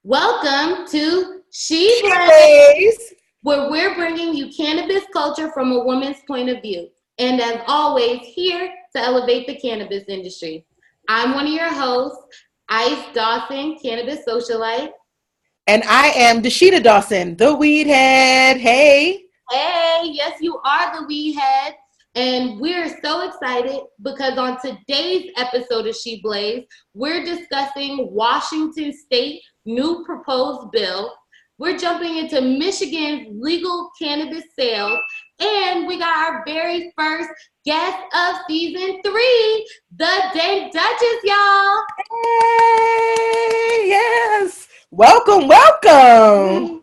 Welcome to She She Blaze, Blaze. where we're bringing you cannabis culture from a woman's point of view. And as always, here to elevate the cannabis industry. I'm one of your hosts, Ice Dawson, Cannabis Socialite. And I am Dasheeda Dawson, the WeedHead. Hey. Hey, yes, you are the WeedHead. And we're so excited because on today's episode of She Blaze, we're discussing Washington State new proposed bill. We're jumping into Michigan's legal cannabis sales. And we got our very first guest of season 3, the Dank Duchess, y'all. Hey, yes. Welcome, welcome.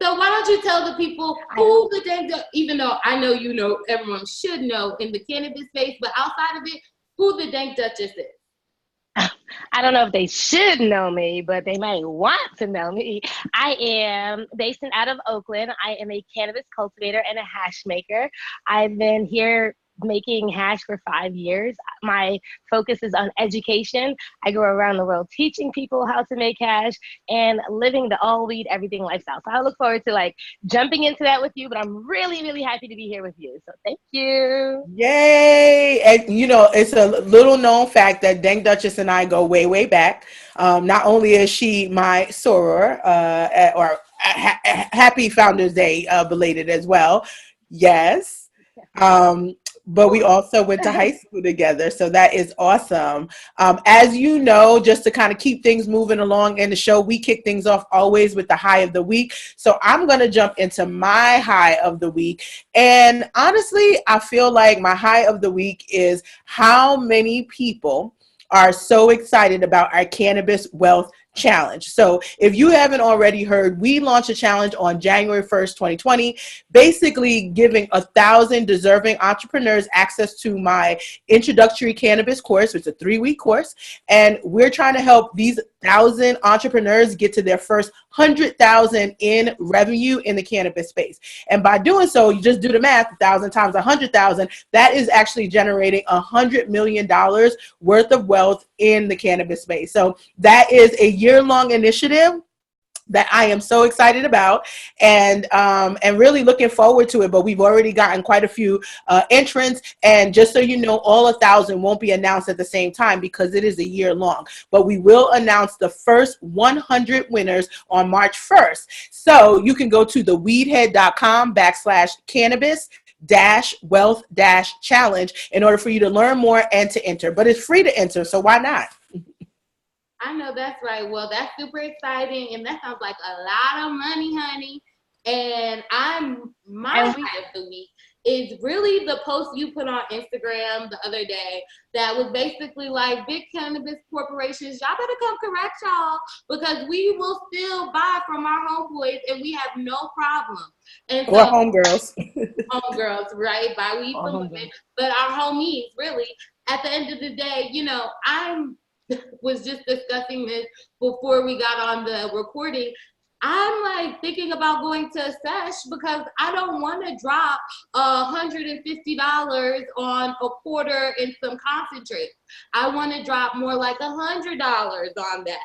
So why don't you tell the people who the Dank Duchess, even though I know you know, everyone should know in the cannabis space, but outside of it, who the Dank Duchess is. I don't know if they should know me, but they might want to know me. I am based out of Oakland. I am a cannabis cultivator and a hash maker. I've been here making hash for 5 years. My focus is on education. I go around the world teaching people how to make hash and living the all weed everything lifestyle. So I look forward to jumping into that with you, but I'm really, really happy to be here with you. So thank you. Yay. And it's a little known fact that Dank Duchess and I go way, way back. Not only is she my soror, happy Founders Day belated as well. Yes. But we also went to high school together. So that is awesome. As you know, just to kind of keep things moving along in the show, we kick things off always with the high of the week. So I'm going to jump into my high of the week. And honestly, I feel like my high of the week is how many people are so excited about our Cannabis Wealth Challenge. So if you haven't already heard, we launched a challenge on January 1st, 2020, basically giving 1,000 deserving entrepreneurs access to my introductory cannabis course. It's a 3-week course. And we're trying to help these 1,000 entrepreneurs get to their first 100,000 in revenue in the cannabis space. And by doing so, you just do the math, 1,000 times 100,000, that is actually generating $100 million worth of wealth in the cannabis space. So that is a year-long initiative that I am so excited about and really looking forward to it. But we've already gotten quite a few entrants. And just so you know, all 1,000 won't be announced at the same time because it is a year long. But we will announce the first 100 winners on March 1st. So you can go to the weedhead.com/cannabis wealth challenge in order for you to learn more and to enter. But it's free to enter, so why not? I know that's right. Well, that's super exciting, and that sounds like a lot of money, honey. And my high of the week is really the post you put on Instagram the other day that was basically like, big cannabis corporations, y'all better come correct y'all because we will still buy from our homeboys and we have no problem. And so, or homegirls. Homegirls, right? Buy weed from women, but our homies, really. At the end of the day, was just discussing this before we got on the recording. I'm thinking about going to a sesh because I don't want to drop $150 on a quarter and some concentrate. I want to drop more like $100 on that.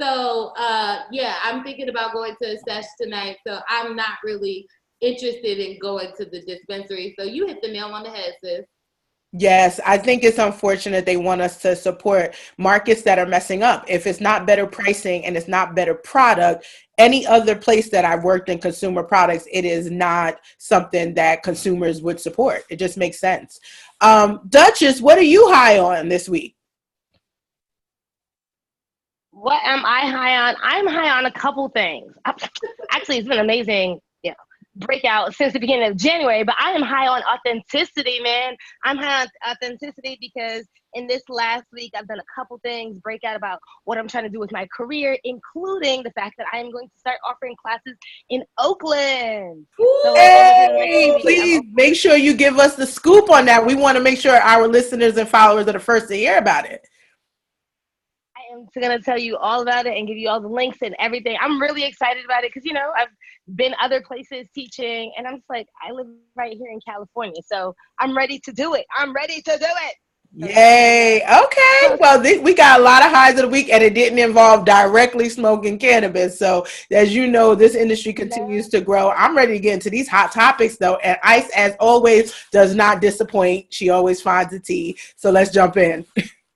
So I'm thinking about going to a sesh tonight. So I'm not really interested in going to the dispensary. So you hit the nail on the head, sis. Yes, I think it's unfortunate they want us to support markets that are messing up. If it's not better pricing and it's not better product, any other place that I've worked in consumer products, it is not something that consumers would support. It just makes sense. Duchess, what are you high on this week? What am I high on? I'm high on a couple things. Actually, it's been amazing. Breakout since the beginning of January, but I am high on authenticity, man. I'm high on authenticity because in this last week, I've done a couple things, breakout about what I'm trying to do with my career, including the fact that I am going to start offering classes in Oakland. So hey, please make sure you give us the scoop on that. We want to make sure our listeners and followers are the first to hear about it. I am going to tell you all about it and give you all the links and everything. I'm really excited about it because, I've been other places teaching and I'm just like, I live right here in California. So I'm ready to do it. I'm ready to do it. Yay. Okay. Well, we got a lot of highs of the week, and it didn't involve directly smoking cannabis. So, as you know, this industry continues to grow. I'm ready to get into these hot topics, though. And Ice, as always, does not disappoint. She always finds the tea. So, let's jump in.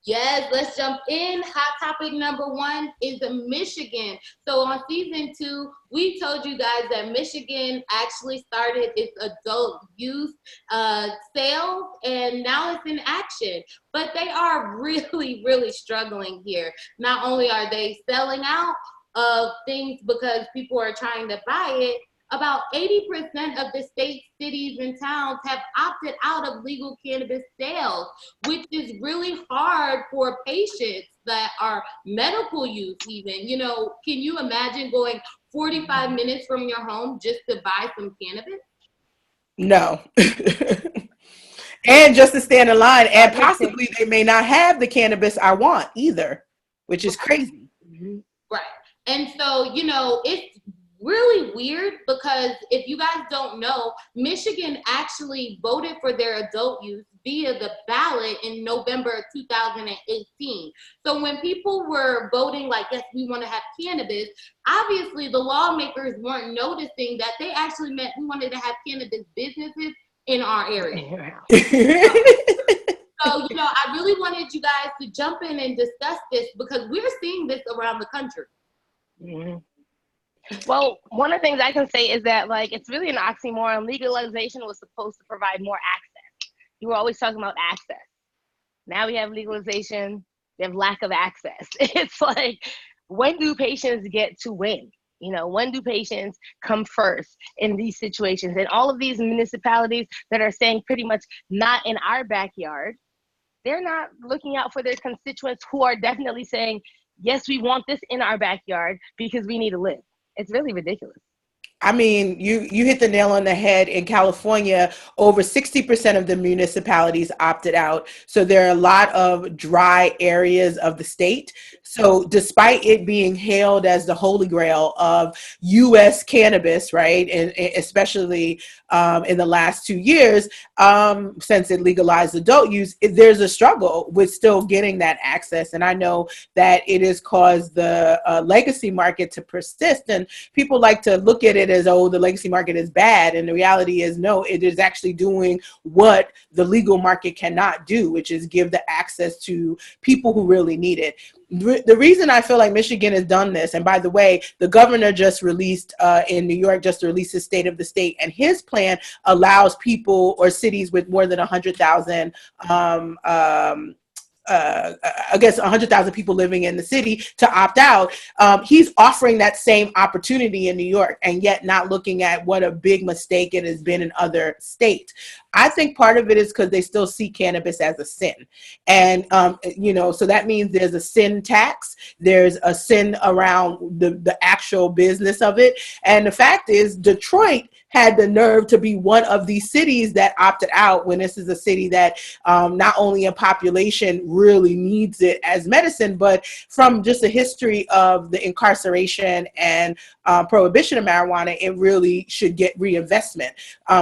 Yes, let's jump in. Hot topic number 1 is Michigan. So on season 2, we told you guys that Michigan actually started its adult use sales, and now it's in action. But they are really, really struggling here. Not only are they selling out of things because people are trying to buy it, about 80% of the state's cities and towns have opted out of legal cannabis sales, which is really hard for patients that are medical use even. You know, can you imagine going 45 minutes from your home just to buy some cannabis? No. And just to stand in line, and possibly they may not have the cannabis I want either, which is crazy. Right. And so, you know, it's really weird because if you guys don't know, Michigan actually voted for their adult use via the ballot in November 2018. So when people were voting like, yes, we want to have cannabis, obviously the lawmakers weren't noticing that they actually meant we wanted to have cannabis businesses in our area. So, you know, I really wanted you guys to jump in and discuss this because we're seeing this around the country. Mm-hmm. Well, one of the things I can say is that, like, it's really an oxymoron. Legalization was supposed to provide more access. You were always talking about access. Now we have legalization, we have lack of access. It's like, when do patients get to win? You know, when do patients come first in these situations? And all of these municipalities that are saying pretty much not in our backyard, they're not looking out for their constituents who are definitely saying, yes, we want this in our backyard because we need to live. It's really ridiculous. I mean, you hit the nail on the head. In California, over 60% of the municipalities opted out. So there are a lot of dry areas of the state. So despite it being hailed as the holy grail of U.S. cannabis, right, and especially in the last 2 years, since it legalized adult use, there's a struggle with still getting that access. And I know that it has caused the legacy market to persist. And people like to look at it as, oh, the legacy market is bad. And the reality is, no, it is actually doing what the legal market cannot do, which is give the access to people who really need it. The reason I feel like Michigan has done this, and by the way, the governor just released in New York, just released his state of the state, and his plan allows people or cities with more than 100,000 I guess 100,000 people living in the city to opt out. He's offering that same opportunity in New York, and yet not looking at what a big mistake it has been in other states. I think part of it is because they still see cannabis as a sin. And, you know, so that means there's a sin tax, there's a sin around the actual business of it. And the fact is, Detroit had the nerve to be one of these cities that opted out, when this is a city that not only in population really needs it as medicine, but from just a history of the incarceration and prohibition of marijuana, it really should get reinvestment.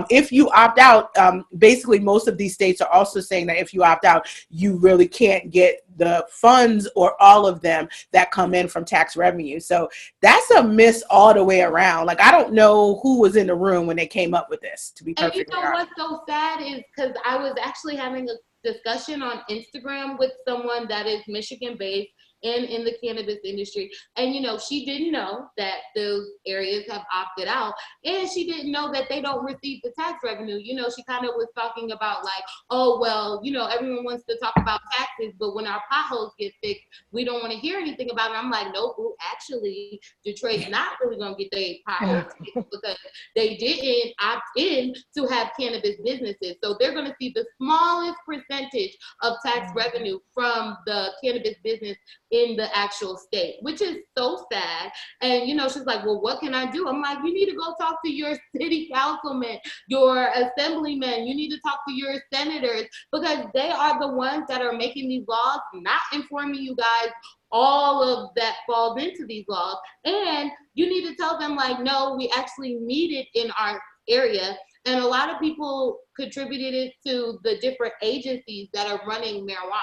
If you opt out, basically most of these states are also saying that if you opt out, you really can't get the funds or all of them that come in from tax revenue. So that's a miss all the way around. Like, I don't know who was in the room when they came up with this, to be perfectly honest. And you know what's so sad is, because I was actually having a discussion on Instagram with someone that is Michigan based and in the cannabis industry. And, you know, she didn't know that those areas have opted out, and she didn't know that they don't receive the tax revenue. You know, she kind of was talking about like, oh, well, you know, everyone wants to talk about taxes, but when our potholes get fixed, we don't want to hear anything about it. I'm like, nope, actually, Detroit's not really going to get their potholes fixed because they didn't opt in to have cannabis businesses. So they're going to see the smallest percentage of tax revenue from the cannabis business in the actual state, which is so sad. And, you know, she's like, well, what can I do? I'm like, you need to go talk to your city councilman, your assemblyman. You need to talk to your senators, because they are the ones that are making these laws, not informing you guys all of that falls into these laws. And you need to tell them like, no, we actually need it in our area. And a lot of people contributed it to the different agencies that are running marijuana.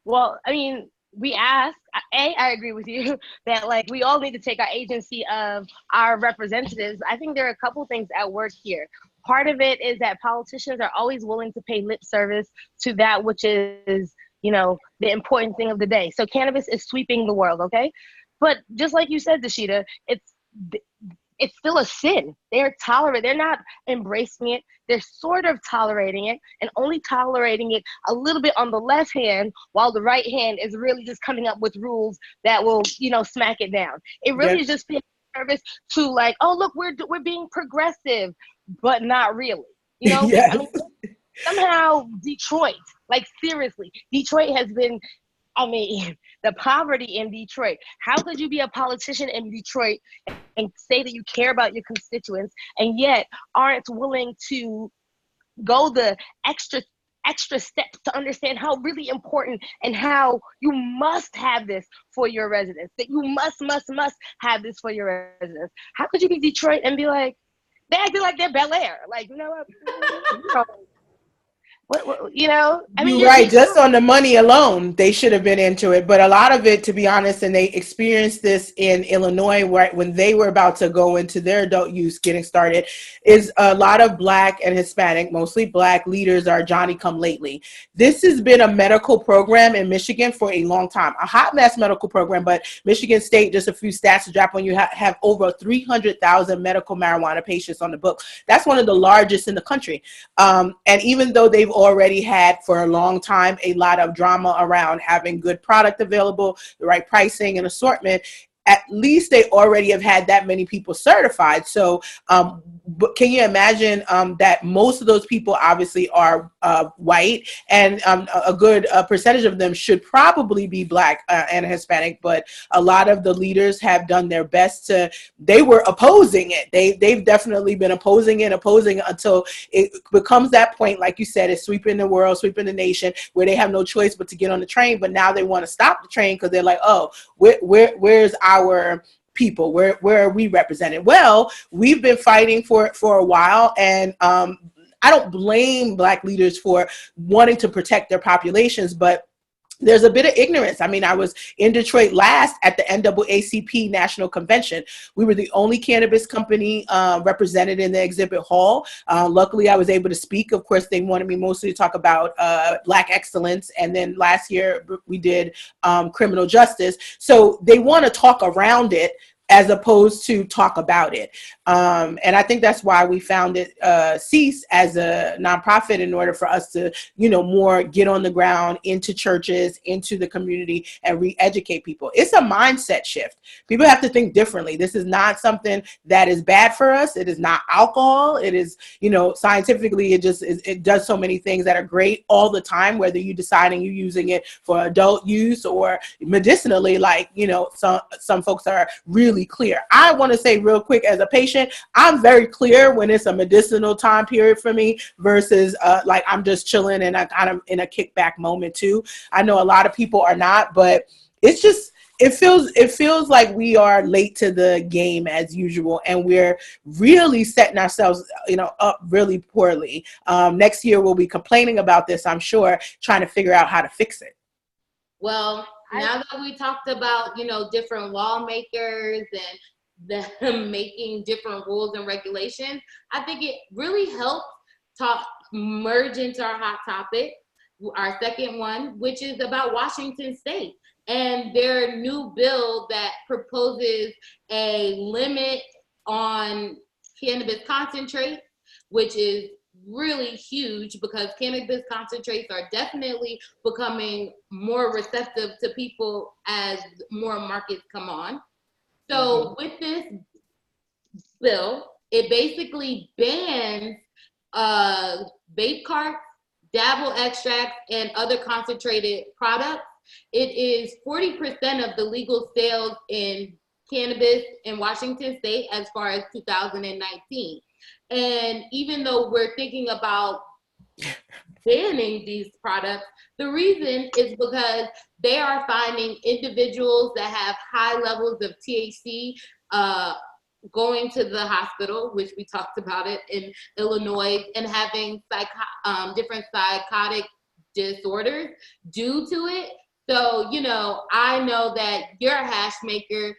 Well, I mean, I agree with you that like we all need to take our agency of our representatives. I think there are a couple things at work here. Part of it is that politicians are always willing to pay lip service to that which is, the important thing of the day. So cannabis is sweeping the world, okay? But just like you said, Dasheeda, it's still a sin. They're tolerant. They're not embracing it. They're sort of tolerating it and only tolerating it a little bit on the left hand, while the right hand is really just coming up with rules that will, smack it down. It really is just paying service to like, oh, look, we're being progressive, but not really. Yes. I mean, somehow Detroit, like seriously, Detroit has been, the poverty in Detroit. How could you be a politician in Detroit and say that you care about your constituents and yet aren't willing to go the extra steps to understand how really important and how you must have this for your residents, that you must have this for your residents? How could you be Detroit and be like, they acting like they're Bel Air? Like, you know what? You're right. Just on the money alone, they should have been into it. But a lot of it, to be honest, and they experienced this in Illinois, right when they were about to go into their adult use getting started, is a lot of Black and Hispanic, mostly Black leaders are Johnny come lately. This has been a medical program in Michigan for a long time, a hot mess medical program. But Michigan State, just a few stats to drop on you, have over 300,000 medical marijuana patients on the book. That's one of the largest in the country. And even though they've already had for a long time a lot of drama around having good product available, the right pricing and assortment, at least they already have had that many people certified. So but can you imagine that most of those people obviously are white, and a good percentage of them should probably be Black and Hispanic, but a lot of the leaders have done their best they were opposing it. They've definitely been opposing it until it becomes that point, like you said, it's sweeping the world, sweeping the nation, where they have no choice but to get on the train. But now they want to stop the train because they're like, oh, where's our people? Where are we represented? Well, we've been fighting for it for a while, and I don't blame Black leaders for wanting to protect their populations, but there's a bit of ignorance. I mean, I was in Detroit last at the NAACP National Convention. We were the only cannabis company represented in the exhibit hall. Luckily, I was able to speak. Of course, they wanted me mostly to talk about Black excellence. And then last year, we did criminal justice. So they want to talk around it as opposed to talk about it. And I think that's why we founded Cease as a nonprofit, in order for us to, more get on the ground into churches, into the community, and re-educate people. It's a mindset shift. People have to think differently. This is not something that is bad for us. It is not alcohol. It is, scientifically, it does so many things that are great all the time, whether you deciding you're using it for adult use or medicinally, like, some folks are really clear. I want to say real quick, as a patient, I'm very clear when it's a medicinal time period for me versus like I'm just chilling and I kind of in a kickback moment too. I know a lot of people are not, but it's just, it feels like we are late to the game as usual, and we're really setting ourselves, up really poorly. Next year we'll be complaining about this, I'm sure, trying to figure out how to fix it. Well, now that we talked about, different lawmakers and them making different rules and regulations, I think it really helps merge into our hot topic, our second one, which is about Washington State and their new bill that proposes a limit on cannabis concentrate, which is really huge because cannabis concentrates are definitely becoming more receptive to people as more markets come on. So with this bill, it basically bans vape carts, dabble extracts, and other concentrated products. It is 40% of the legal sales in cannabis in Washington State as far as 2019. And even though we're thinking about banning these products, the reason is because they are finding individuals that have high levels of THC going to the hospital, which we talked about it in Illinois, and having different psychotic disorders due to it. So, you know, I know that you're a hashmaker,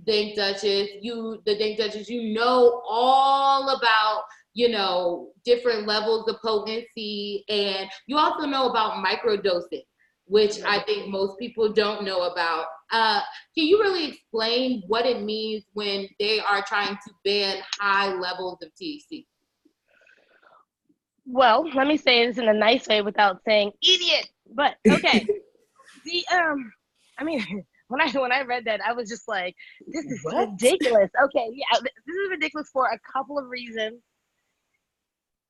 Dank Duchess, the Dank Duchess, you know all about, you know, different levels of potency, and you also know about microdosing, which I think most people don't know about. Can you really explain what it means when they are trying to ban high levels of THC? Well, let me say this in a nice way without saying idiot, but okay. I mean, when I read that, I was just like, this is ridiculous. Okay, yeah, this is ridiculous for a couple of reasons.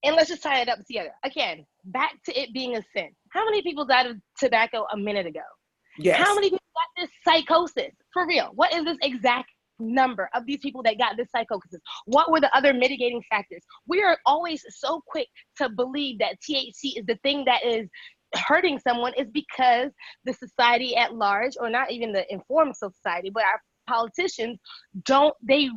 And let's just tie it up together. Again, back to it being a sin. How many people died of tobacco a minute ago? Yes. How many people got this psychosis? For real, what is this exact number of these people that got this psychosis? What were the other mitigating factors? We are always so quick to believe that THC is the thing that is hurting someone, is because the society at large, or not even the informed society, but our politicians they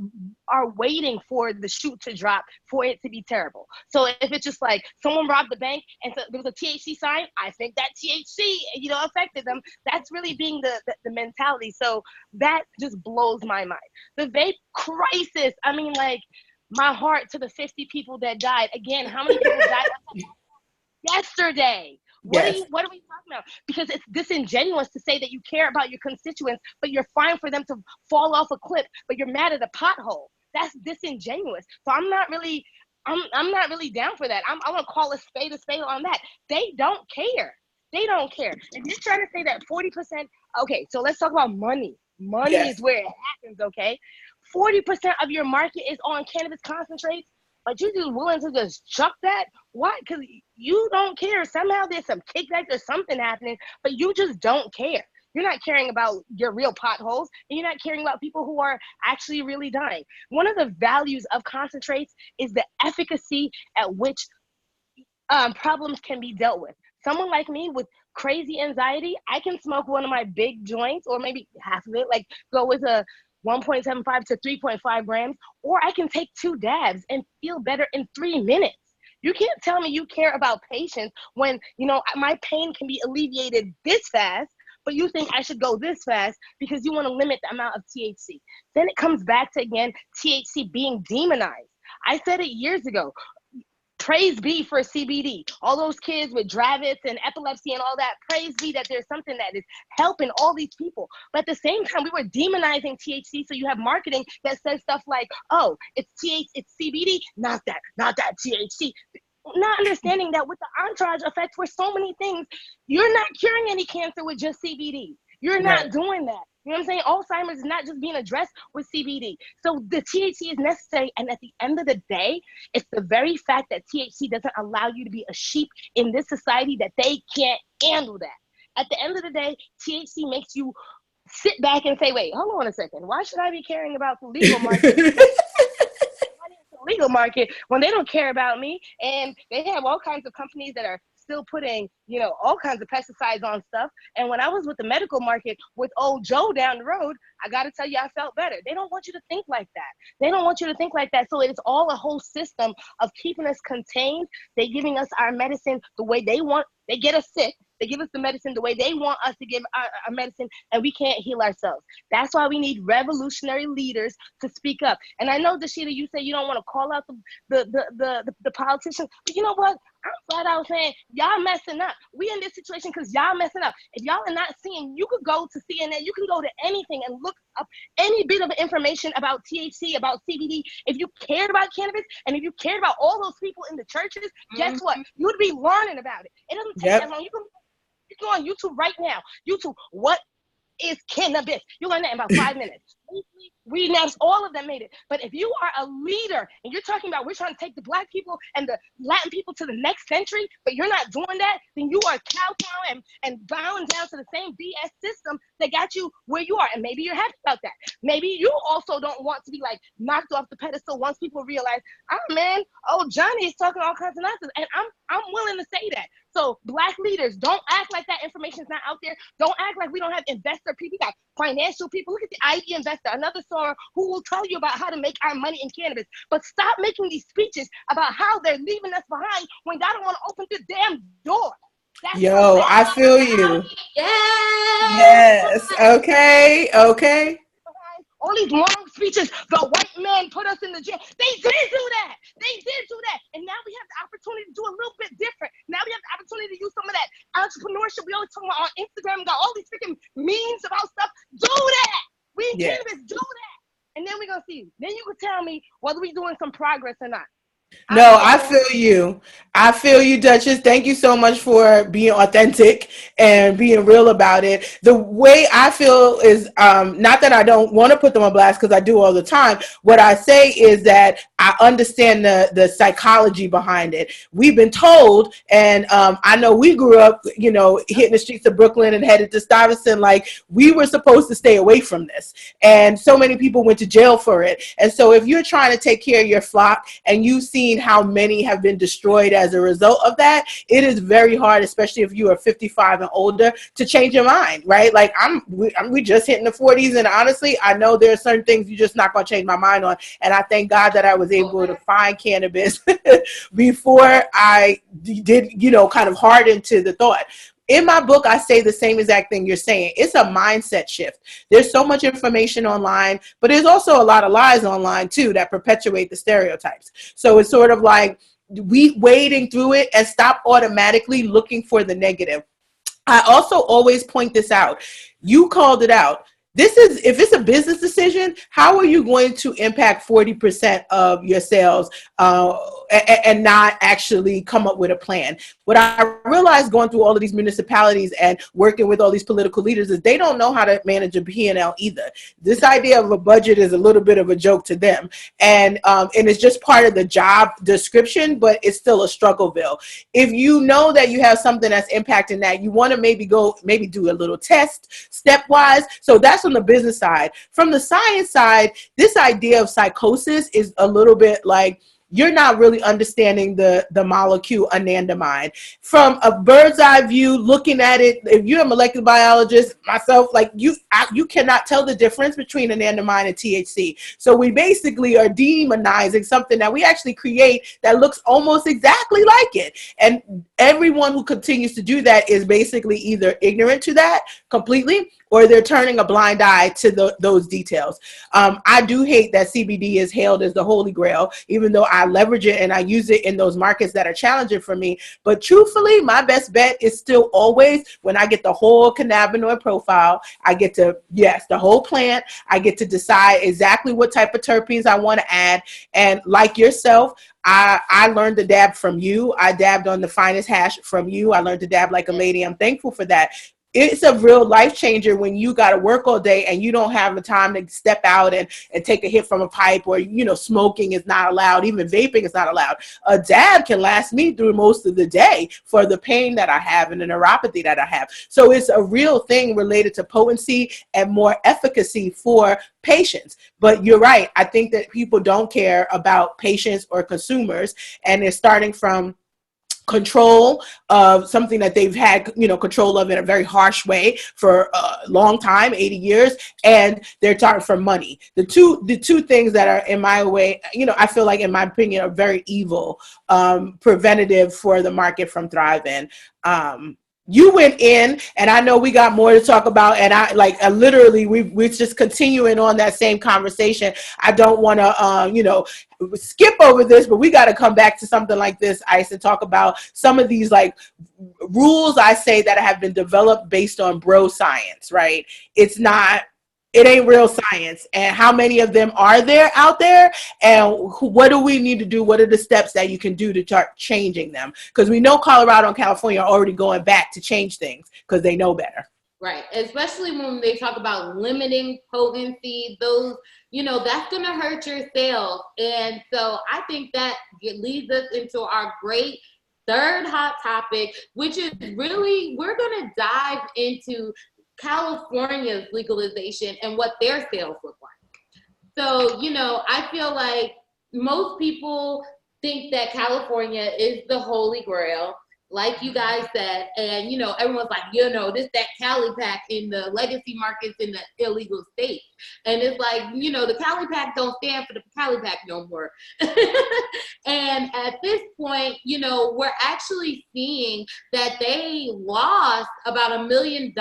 are waiting for the shoe to drop for it to be terrible. So if it's just like someone robbed the bank and so there was a THC sign, I think that THC, you know, affected them. That's really being the mentality. So that just blows my mind. The vape crisis, I mean, like, my heart to the 50 people that died. Again, how many people died yesterday? What are we talking about? Because it's disingenuous to say that you care about your constituents, but you're fine for them to fall off a cliff, but you're mad at a pothole. That's disingenuous. So I'm not really down for that. I want to call a spade on that. They don't care. They don't care. If you're trying to say that 40%, okay, so let's talk about money. Money is where it happens, okay? 40% of your market is on cannabis concentrates, but you're just willing to just chuck that? Why? Because you don't care. Somehow there's some kickback or something happening, but you just don't care. You're not caring about your real potholes, and you're not caring about people who are actually really dying. One of the values of concentrates is the efficacy at which problems can be dealt with. Someone like me with crazy anxiety, I can smoke one of my big joints, or maybe half of it, like go with a 1.75 to 3.5 grams, or I can take 2 dabs and feel better in 3 minutes. You can't tell me you care about patients when, you know, my pain can be alleviated this fast, but you think I should go this fast because you want to limit the amount of THC. Then it comes back to, again, THC being demonized. I said it years ago. Praise be for CBD. All those kids with Dravet's and epilepsy and all that, praise be that there's something that is helping all these people. But at the same time, we were demonizing THC, so you have marketing that says stuff like, oh, it's CBD, not that THC. Not understanding that with the entourage effect for so many things, you're not curing any cancer with just CBD. You're not doing that. You know what I'm saying? Alzheimer's is not just being addressed with CBD. So the THC is necessary. And at the end of the day, it's the very fact that THC doesn't allow you to be a sheep in this society that they can't handle that. At the end of the day, THC makes you sit back and say, wait, hold on a second. Why should I be caring about the legal market? Legal market when they don't care about me, and they have all kinds of companies that are still putting, you know, all kinds of pesticides on stuff. And when I was with the medical market with old Joe down the road, I got to tell you, I felt better. They don't want you to think like that. They don't want you to think like that. So it's all a whole system of keeping us contained. They're giving us our medicine the way they want. They get us sick. They give us the medicine the way they want us to give our medicine, and we can't heal ourselves. That's why we need revolutionary leaders to speak up. And I know, Dasheeda, you say you don't want to call out the politicians, but you know what? I'm flat out saying y'all messing up. We in this situation because y'all messing up. If y'all are not seeing, you could go to CNN, you can go to anything and look up any bit of information about THC, about CBD. If you cared about cannabis, and if you cared about all those people in the churches, guess what? You would be learning about it. It doesn't take that long. You can go on YouTube right now. YouTube, what is cannabis? You learn that in about 5 minutes. We announced all of them made it. But if you are a leader and you're talking about we're trying to take the Black people and the Latin people to the next century, but you're not doing that, then you are kowtowing and bowing down to the same BS system that got you where you are. And maybe you're happy about that. Maybe you also don't want to be like knocked off the pedestal once people realize, oh man, oh Johnny is talking all kinds of nonsense. And I'm willing to say that. So Black leaders, don't act like that information is not out there. Don't act like we don't have investor people. We got financial people. Look at the ID investor, another source who will tell you about how to make our money in cannabis. But stop making these speeches about how they're leaving us behind when y'all don't want to open the damn door. That's Yo, I feel you. Yes. Yes. Okay. Okay. All these long speeches, the white man put us in the jail. They did do that. They did do that. And now we have the opportunity to do a little bit different. Now we have the opportunity to use some of that entrepreneurship we always talk about on Instagram. We got all these freaking memes about stuff. Do that. We in cannabis, do that. And then we're going to see. Then you can tell me whether we're doing some progress or not. No, I feel you. I feel you, Duchess. Thank you so much for being authentic and being real about it. The way I feel is not that I don't want to put them on blast, because I do all the time. What I say is that I understand the psychology behind it. We've been told, and I know we grew up, you know, hitting the streets of Brooklyn and headed to Stuyvesant, like we were supposed to stay away from this. And so many people went to jail for it. And so if you're trying to take care of your flock and you've seen how many have been destroyed as a result of that, it is very hard, especially if you are 55 and older, to change your mind, right? Like we just hitting the 40s, and honestly, I know there are certain things you're just not going to change my mind on. And I thank God that I was able to find cannabis before I did, you know, kind of harden to the thought. In my book, I say the same exact thing you're saying. It's a mindset shift. There's so much information online, but there's also a lot of lies online too that perpetuate the stereotypes. So it's sort of like we wading through it and stop automatically looking for the negative. I also always point this out. You called it out. This is, if it's a business decision, how are you going to impact 40% of your sales and not actually come up with a plan? What I realized going through all of these municipalities and working with all these political leaders is they don't know how to manage a P&L either. This idea of a budget is a little bit of a joke to them. And it's just part of the job description, but it's still a struggleville. If you know that you have something that's impacting that, you want to maybe do a little test stepwise. So that's on the business side. From the science side, this idea of psychosis is a little bit like you're not really understanding the molecule anandamide. From a bird's eye view, looking at it, if you're a molecular biologist, myself, like you cannot tell the difference between anandamide and THC. So we basically are demonizing something that we actually create that looks almost exactly like it. And everyone who continues to do that is basically either ignorant to that completely, or they're turning a blind eye to those details. I do hate that CBD is hailed as the holy grail, even though I leverage it and I use it in those markets that are challenging for me. But truthfully, my best bet is still always when I get the whole cannabinoid profile, I get to, yes, the whole plant. I get to decide exactly what type of terpenes I want to add. And like yourself, I learned to dab from you. I dabbed on the finest hash from you. I learned to dab like a lady. I'm thankful for that. It's a real life changer when you got to work all day and you don't have the time to step out and take a hit from a pipe, or, you know, smoking is not allowed. Even vaping is not allowed. A dab can last me through most of the day for the pain that I have and the neuropathy that I have. So it's a real thing related to potency and more efficacy for patients. But you're right. I think that people don't care about patients or consumers, and they're starting from control of something that they've had, you know, control of in a very harsh way for a long time, 80 years, and they're talking for money. The two things that are in my way, you know, I feel like, in my opinion, are very evil, preventative for the market from thriving. You went in, and I know we got more to talk about, and I literally we're just continuing on that same conversation. I don't want to you know, skip over this, but we got to come back to something like this, Ice, and talk about some of these like rules I say that have been developed based on bro science, right? It ain't real science. And how many of them are there out there? And what do we need to do? What are the steps that you can do to start changing them? Because we know Colorado and California are already going back to change things because they know better. Right. Especially when they talk about limiting potency, those, you know, that's going to hurt your sales. And so I think that leads us into our great third hot topic, which is really, we're going to dive into California's legalization and what their sales look like. So, you know, I feel like most people think that California is the holy grail. like you guys said, and you know, everyone's like, you know, this, that Cali pack in the legacy markets in the illegal states. And it's like, you know, the Cali pack don't stand for the Cali pack no more. And at this point, you know, we're actually seeing that they lost about $1 billion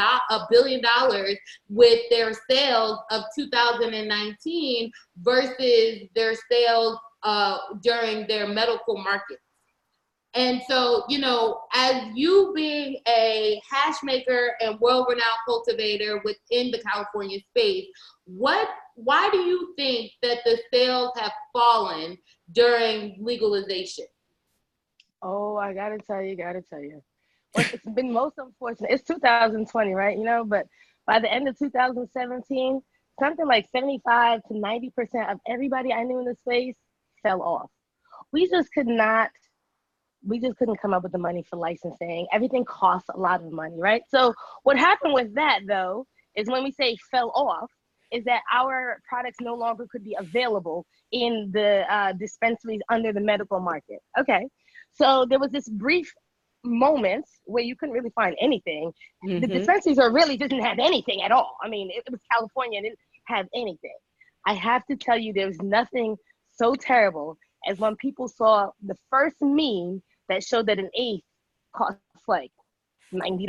with their sales of 2019 versus their sales during their medical market. And so, you know, as you being a hashmaker and world-renowned cultivator within the California space, why do you think that the sales have fallen during legalization? Oh, I gotta tell you. Well, it's been most unfortunate. It's 2020, right? You know, but by the end of 2017, something like 75 to 90% of everybody I knew in the space fell off. We just couldn't come up with the money for licensing. Everything costs a lot of money, right? So what happened with that, though, is when we say fell off, is that our products no longer could be available in the dispensaries under the medical market. Okay, so there was this brief moment where you couldn't really find anything. Mm-hmm. The dispensaries really didn't have anything at all. I mean, it was California and didn't have anything. I have to tell you, there's nothing so terrible as when people saw the first meme that showed that an eighth costs like $90.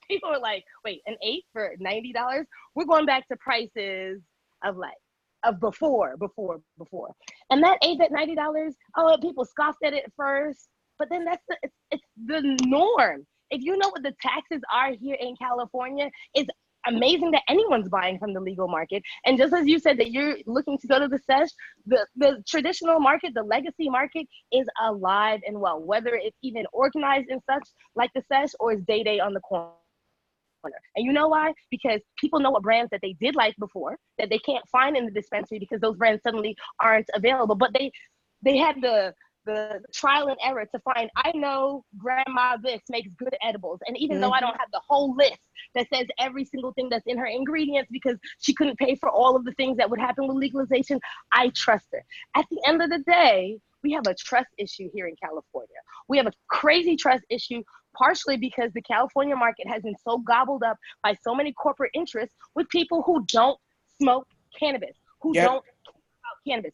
People were like, wait, an eighth for $90? We're going back to prices of before. And that eighth at $90, people scoffed at it first, but then it's the norm. If you know what the taxes are here in California, it's amazing that anyone's buying from the legal market. And just as you said that you're looking to go to the sesh, the traditional market, the legacy market is alive and well, whether it's even organized in such like the sesh or is day on the corner. And you know why? Because people know what brands that they did like before that they can't find in the dispensary because those brands suddenly aren't available. But they had the trial and error to find, I know grandma this makes good edibles. And even though I don't have the whole list that says every single thing that's in her ingredients because she couldn't pay for all of the things that would happen with legalization, I trust her. At the end of the day, we have a trust issue here in California. We have a crazy trust issue, partially because the California market has been so gobbled up by so many corporate interests with people who don't smoke cannabis, who don't cannabis,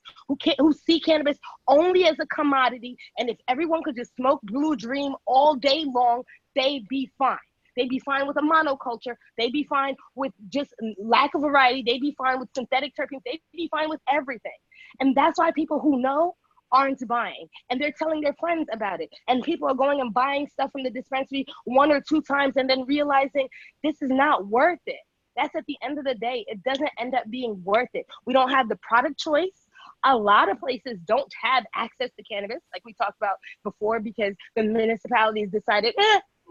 who see cannabis only as a commodity. And if everyone could just smoke Blue Dream all day long, they'd be fine. They'd be fine with a monoculture. They'd be fine with just lack of variety. They'd be fine with synthetic terpenes. They'd be fine with everything. And that's why people who know aren't buying. And they're telling their friends about it. And people are going and buying stuff from the dispensary 1 or 2 times and then realizing this is not worth it. That's at the end of the day, it doesn't end up being worth it. We don't have the product choice. A lot of places don't have access to cannabis, like we talked about before, because the municipalities decided,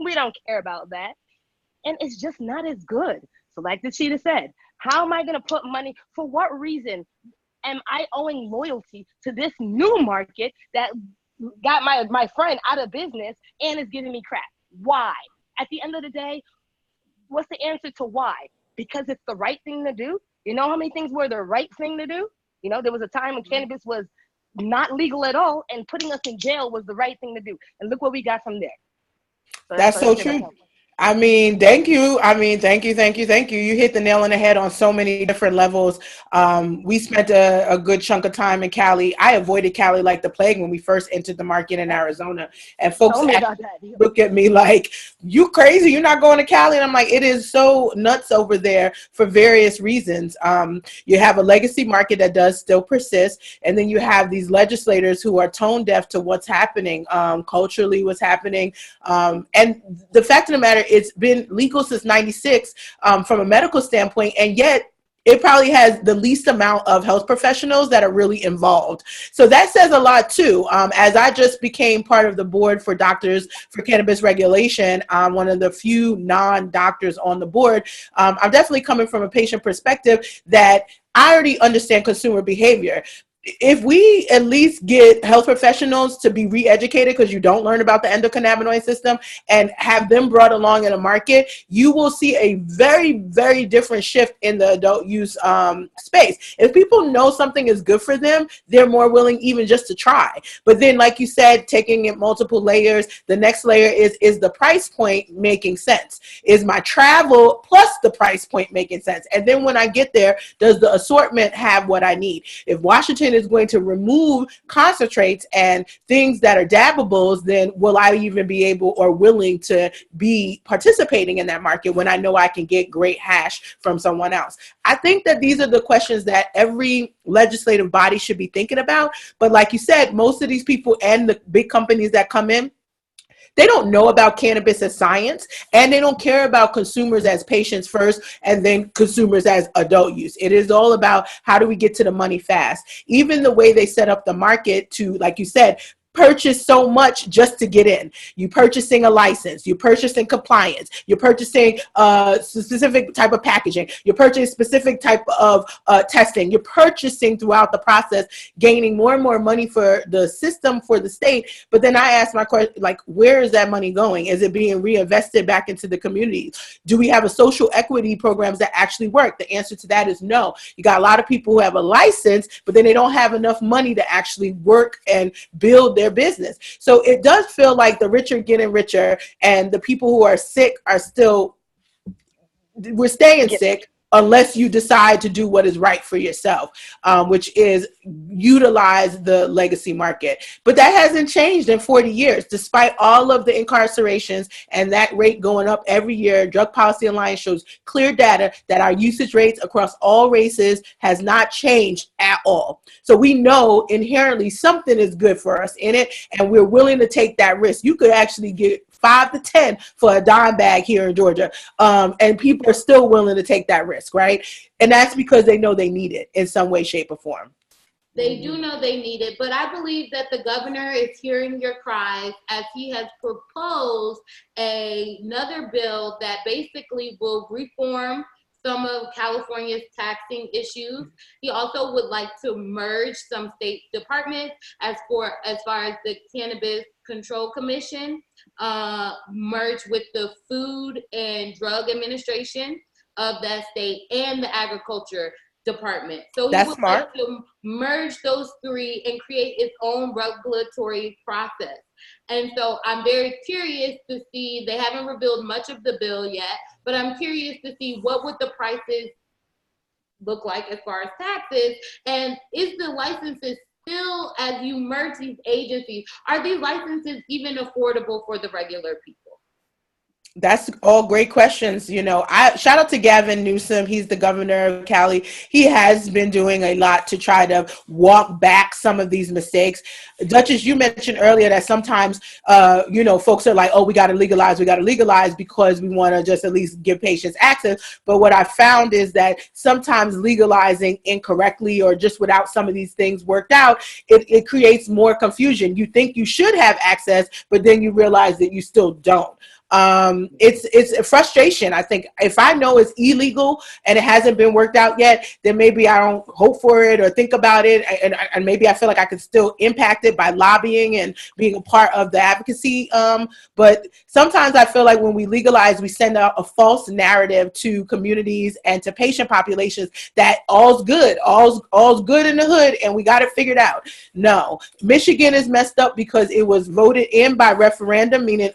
we don't care about that. And it's just not as good. So like Dasheeda said, how am I gonna put money, for what reason am I owing loyalty to this new market that got my friend out of business and is giving me crap? Why? At the end of the day, what's the answer to why? Because it's the right thing to do. You know how many things were the right thing to do? You know, there was a time when cannabis was not legal at all and putting us in jail was the right thing to do. And look what we got from there. So that's so true. I mean, thank you. Thank you. You hit the nail on the head on so many different levels. We spent a good chunk of time in Cali. I avoided Cali like the plague when we first entered the market in Arizona. And folks look at me like, you crazy? You're not going to Cali? And I'm like, it is so nuts over there for various reasons. You have a legacy market that does still persist. And then you have these legislators who are tone deaf to what's happening culturally, what's happening. And the fact of the matter, it's been legal since 96 from a medical standpoint, and yet it probably has the least amount of health professionals that are really involved. So that says a lot too. As I just became part of the board for Doctors for Cannabis Regulation, I'm one of the few non-doctors on the board. I'm definitely coming from a patient perspective that I already understand consumer behavior. if we at least get health professionals to be re-educated, because you don't learn about the endocannabinoid system, and have them brought along in a market, you will see a very, very different shift in the adult use space. If people know something is good for them, they're more willing even just to try. But then, like you said, taking it multiple layers, the next layer is the price point making sense? Is my travel plus the price point making sense? And then when I get there, does the assortment have what I need? If Washington is going to remove concentrates and things that are dabbables, then will I even be able or willing to be participating in that market when I know I can get great hash from someone else? I think that these are the questions that every legislative body should be thinking about. But like you said, most of these people and the big companies that come in, they don't know about cannabis as science, and they don't care about consumers as patients first and then consumers as adult use. It is all about how do we get to the money fast. Even the way they set up the market to, like you said, purchase so much just to get in. You're purchasing a license, you're purchasing compliance, you're purchasing a specific type of packaging, you're purchasing specific type of testing, you're purchasing throughout the process, gaining more and more money for the system, for the state. But then I ask my question, like, where is that money going? Is it being reinvested back into the community? Do we have a social equity programs that actually work? The answer to that is no. You got a lot of people who have a license, but then they don't have enough money to actually work and build their business. So it does feel like the rich are getting richer, and the people who are sick are still, we're staying sick unless you decide to do what is right for yourself, which is utilize the legacy market. But that hasn't changed in 40 years. Despite all of the incarcerations and that rate going up every year, Drug Policy Alliance shows clear data that our usage rates across all races has not changed at all. So we know inherently something is good for us in it, and we're willing to take that risk. You could actually get 5 to 10 for a dime bag here in Georgia. And people are still willing to take that risk, right? And that's because they know they need it in some way, shape, or form. They do know they need it, but I believe that the governor is hearing your cries, as he has proposed another bill that basically will reform some of California's taxing issues. He also would like to merge some state departments as far as the Cannabis Control Commission, merge with the Food and Drug Administration of that state and the Agriculture Department. So he would like to merge those three and create its own regulatory process. And so I'm very curious to see, they haven't revealed much of the bill yet, but I'm curious to see what would the prices look like as far as taxes, and is the licenses still, as you merge these agencies, are these licenses even affordable for the regular people? That's all great questions. You know, I shout out to Gavin Newsom. He's the governor of Cali. He has been doing a lot to try to walk back some of these mistakes. Duchess, you mentioned earlier that sometimes, you know, folks are like, oh, we got to legalize because we want to just at least give patients access. But what I found is that sometimes legalizing incorrectly or just without some of these things worked out, it creates more confusion. You think you should have access, but then you realize that you still don't. It's a frustration. I think if I know it's illegal and it hasn't been worked out yet, then maybe I don't hope for it or think about it, and maybe I feel like I could still impact it by lobbying and being a part of the advocacy. But sometimes I feel like when we legalize, we send out a false narrative to communities and to patient populations that all's good in the hood and we got it figured out. No, Michigan is messed up because it was voted in by referendum, meaning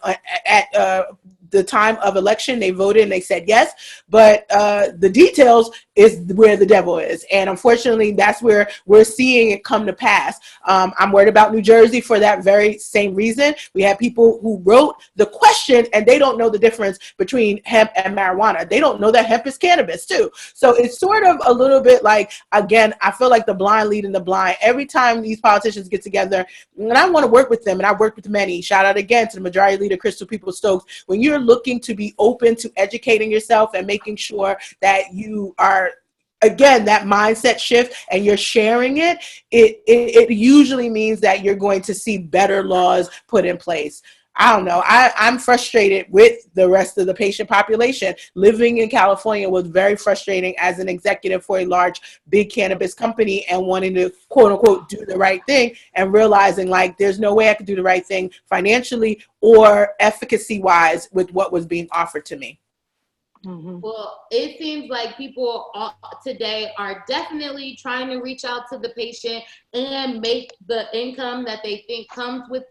at the time of election, they voted and they said yes, but the details is where the devil is. And unfortunately, that's where we're seeing it come to pass. I'm worried about New Jersey for that very same reason. We have people who wrote the question and they don't know the difference between hemp and marijuana. They don't know that hemp is cannabis too. So it's sort of a little bit like, again, I feel like the blind leading the blind. Every time these politicians get together, and I want to work with them, and I worked with many, shout out again to the Majority Leader, Crystal Peoples-Stokes, when you're looking to be open to educating yourself and making sure that you are, again, that mindset shift and you're sharing it, it usually means that you're going to see better laws put in place. I don't know. I'm frustrated with the rest of the patient population. Living in California was very frustrating as an executive for a large, big cannabis company and wanting to, quote unquote, do the right thing and realizing like there's no way I could do the right thing financially or efficacy wise with what was being offered to me. Mm-hmm. Well, it seems like people today are definitely trying to reach out to the patient and make the income that they think comes with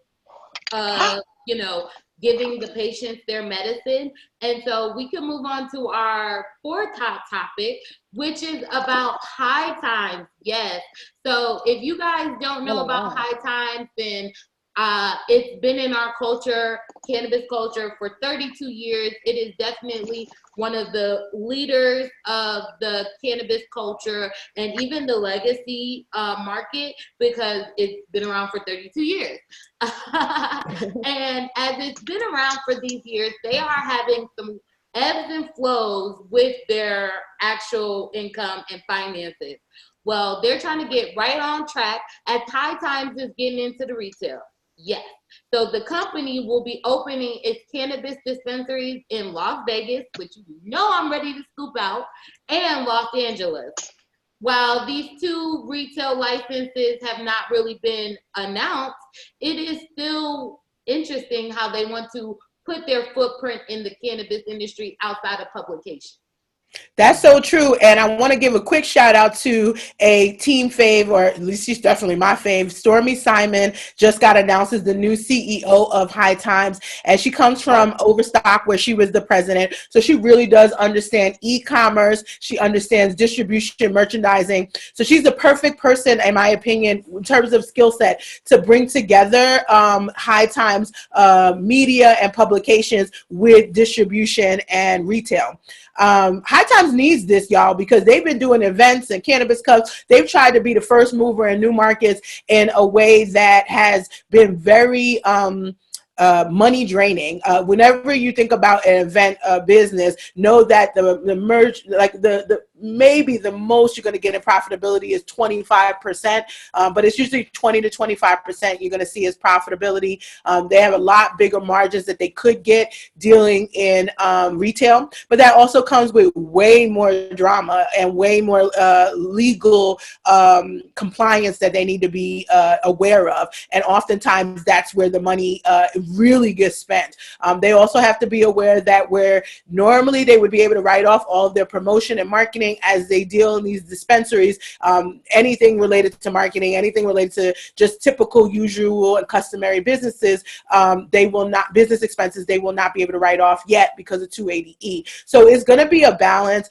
you know, giving the patients their medicine. And so we can move on to our fourth hot topic, which is about high times. Yes. So if you guys don't know about high times, then it's been in our culture, cannabis culture, for 32 years. It is definitely one of the leaders of the cannabis culture and even the legacy market, because it's been around for 32 years. And as it's been around for these years, they are having some ebbs and flows with their actual income and finances. Well, they're trying to get right on track as High Times is getting into the retail. Yes. So the company will be opening its cannabis dispensaries in Las Vegas, which you know I'm ready to scoop out, and Los Angeles. While these two retail licenses have not really been announced, it is still interesting how they want to put their footprint in the cannabis industry outside of publication. That's so true. And I want to give a quick shout out to a team fave, or at least she's definitely my fave. Stormy Simon just got announced as the new CEO of High Times. And she comes from Overstock, where she was the president. So she really does understand e-commerce. She understands distribution, merchandising. So she's the perfect person, in my opinion, in terms of skill set, to bring together High Times media and publications with distribution and retail. High Times needs this, y'all, because they've been doing events and cannabis cups. They've tried to be the first mover in new markets in a way that has been very money draining. Whenever you think about an event business, know that the merge, like the maybe the most you're going to get in profitability is 25%, but it's usually 20 to 25% you're going to see as profitability. They have a lot bigger margins that they could get dealing in retail, but that also comes with way more drama and way more legal compliance that they need to be aware of. And oftentimes that's where the money really gets spent. They also have to be aware that where normally they would be able to write off all of their promotion and marketing as they deal in these dispensaries, anything related to marketing, anything related to just typical, usual, and customary businesses, they will not, business expenses, they will not be able to write off yet because of 280E. So it's going to be a balance.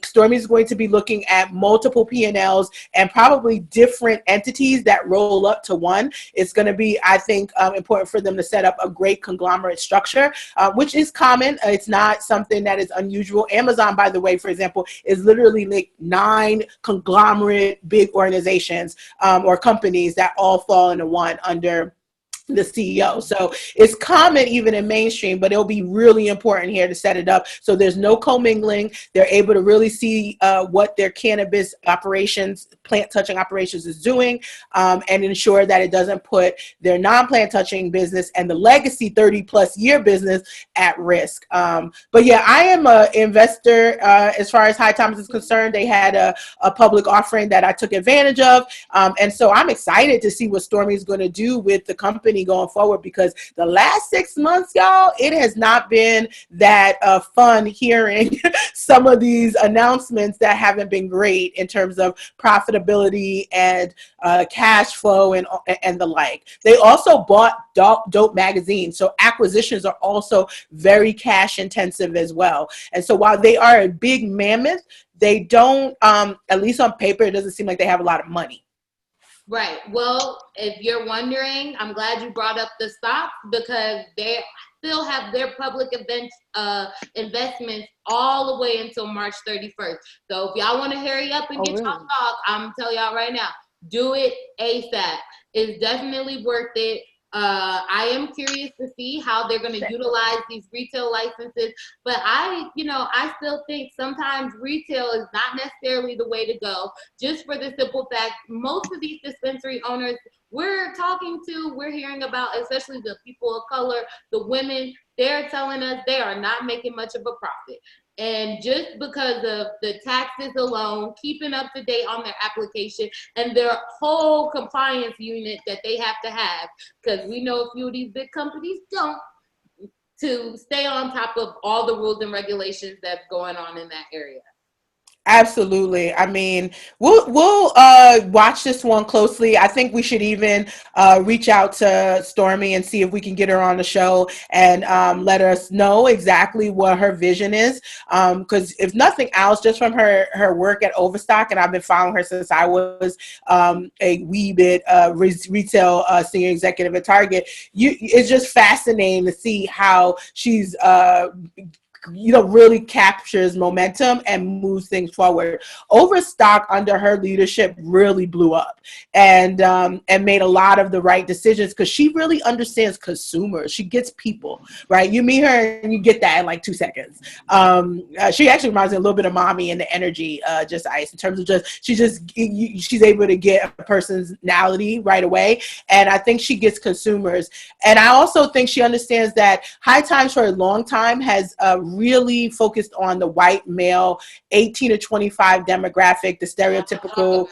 Stormy is going to be looking at multiple P&Ls and probably different entities that roll up to one. It's going to be, I think, important for them to set up a great conglomerate structure, which is common. It's not something that is unusual. Amazon, by the way, for example, is literally like 9 conglomerate big organizations or companies that all fall into one under the CEO. So it's common even in mainstream, but it'll be really important here to set it up so there's no commingling. They're able to really see what their cannabis operations, plant touching operations is doing, and ensure that it doesn't put their non-plant touching business and the legacy 30 plus year business at risk. But yeah, I am an investor as far as High Times is concerned. They had a public offering that I took advantage of. And so I'm excited to see what Stormy is going to do with the company going forward, because the last 6 months, y'all, it has not been that fun hearing some of these announcements that haven't been great in terms of profitability and cash flow and the like. They also bought Dope Magazine, so acquisitions are also very cash intensive as well. And so while they are a big mammoth, they don't, at least on paper, it doesn't seem like they have a lot of money. Right. Well, if you're wondering, I'm glad you brought up the stock, because they still have their public event investments all the way until March 31st. So if y'all want to hurry up and get your stock, I'm telling y'all right now, do it ASAP. It's definitely worth it. I am curious to see how they're going to utilize these retail licenses, but I still think sometimes retail is not necessarily the way to go, just for the simple fact most of these dispensary owners we're hearing about, especially the people of color, the women, they're telling us they are not making much of a profit. And just because of the taxes alone, keeping up to date on their application and their whole compliance unit that they have to have, because we know a few of these big companies don't, to stay on top of all the rules and regulations that's going on in that area. Absolutely. I mean, we'll watch this one closely. I think we should even reach out to Stormy and see if we can get her on the show and let us know exactly what her vision is. Because if nothing else, just from her work at Overstock, and I've been following her since I was a wee bit retail senior executive at Target. It's just fascinating to see how she's really captures momentum and moves things forward. Overstock under her leadership really blew up and made a lot of the right decisions because she really understands consumers. She gets people, right? You meet her and you get that in like 2 seconds. She actually reminds me a little bit of Mommy and the energy, just Ice, in terms of she's able to get a personality right away. And I think she gets consumers. And I also think she understands that High Times for a long time has really focused on the white male 18 to 25 demographic, the stereotypical